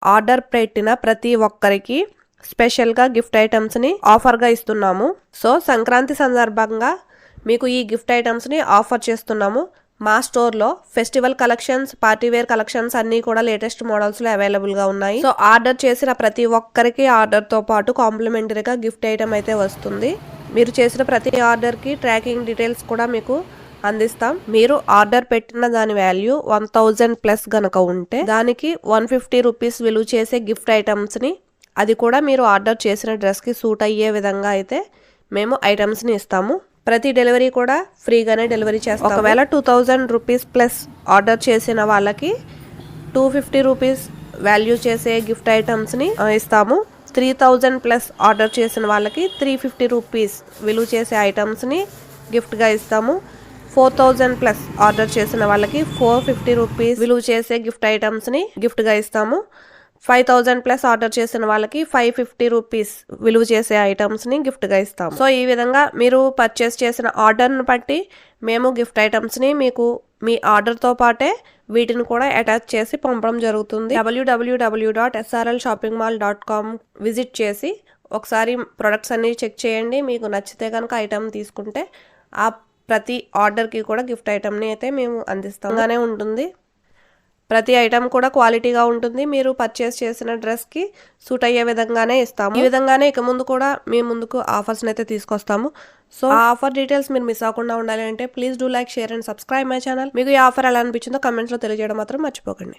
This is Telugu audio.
ఆర్డర్ పెట్టిన ప్రతి ఒక్కరికి స్పెషల్గా గిఫ్ట్ ఐటమ్స్ని ఆఫర్గా ఇస్తున్నాము. సో సంక్రాంతి సందర్భంగా మీకు ఈ గిఫ్ట్ ఐటమ్స్ని ఆఫర్ చేస్తున్నాము. మా స్టోర్లో ఫెస్టివల్ కలెక్షన్స్, పార్టీవేర్ కలెక్షన్స్ అన్నీ కూడా లేటెస్ట్ మోడల్స్లో అవైలబుల్గా ఉన్నాయి. సో ఆర్డర్ చేసిన ప్రతి ఒక్కరికి ఆర్డర్తో పాటు కాంప్లిమెంటరీగా గిఫ్ట్ ఐటమ్ అయితే వస్తుంది. మీరు చేసిన ప్రతి ఆర్డర్కి ట్రాకింగ్ డీటెయిల్స్ కూడా మీకు అందిస్తాం. మీరు ఆర్డర్ పెట్టిన దాని వాల్యూ 1000+ గనక ఉంటే దానికి 150 రూపీస్ విలువ చేసే గిఫ్ట్ ఐటమ్స్ని, అది కూడా మీరు ఆర్డర్ చేసిన డ్రెస్కి సూట్ అయ్యే విధంగా అయితే మేము ఐటమ్స్ని ఇస్తాము. ప్రతి డెలివరీ కూడా ఫ్రీగానే డెలివరీ చేస్తాం. ఒకవేళ 2000 రూపీస్ ప్లస్ ఆర్డర్ చేసిన వాళ్ళకి 250 రూపీస్ వాల్యూ చేసే గిఫ్ట్ ఐటమ్స్ని ఇస్తాము. 3000+ ఆర్డర్ చేసిన వాళ్ళకి 350 రూపీస్ విలువ చేసే ఐటమ్స్ని గిఫ్ట్గా ఇస్తాము. 4000+ ఆర్డర్ చేసిన వాళ్ళకి 450 రూపీస్ విలువ చేసే గిఫ్ట్ ఐటమ్స్ని గిఫ్ట్గా ఇస్తాము. 5000+ ఆర్డర్ చేసిన వాళ్ళకి 550 రూపీస్ విలువ చేసే ఐటమ్స్ని గిఫ్ట్గా ఇస్తాము. సో ఈ విధంగా మీరు పర్చేస్ చేసిన ఆర్డర్ని బట్టి మేము గిఫ్ట్ ఐటమ్స్ని మీకు మీ ఆర్డర్తో పాటే వీటిని కూడా అటాచ్ చేసి పంపడం జరుగుతుంది. www.srlshoppingmall.com విజిట్ చేసి ఒకసారి ప్రొడక్ట్స్ అన్ని చెక్ చేయండి. మీకు నచ్చితే కనుక ఐటమ్ తీసుకుంటే ఆ ప్రతి ఆర్డర్కి కూడా గిఫ్ట్ ఐటమ్ని అయితే మేము అందిస్తాంగానే ఉంటుంది. ప్రతి ఐటమ్ కూడా క్వాలిటీగా ఉంటుంది. మీరు పర్చేస్ చేసిన డ్రెస్కి సూట్ అయ్యే విధంగానే ఇస్తాము. ఈ విధంగానే ఇక ముందు కూడా మీ ముందుకు ఆఫర్స్ని అయితే తీసుకొస్తాము. సో ఆ ఆఫర్ డీటెయిల్స్ మీరు మిస్ అవ్వకుండా ఉండాలి అంటే please do like, share and subscribe my channel. మీకు ఈ ఆఫర్ ఎలా అనిపించిందో కమెంట్స్లో తెలియజేయడం మాత్రం మర్చిపోకండి.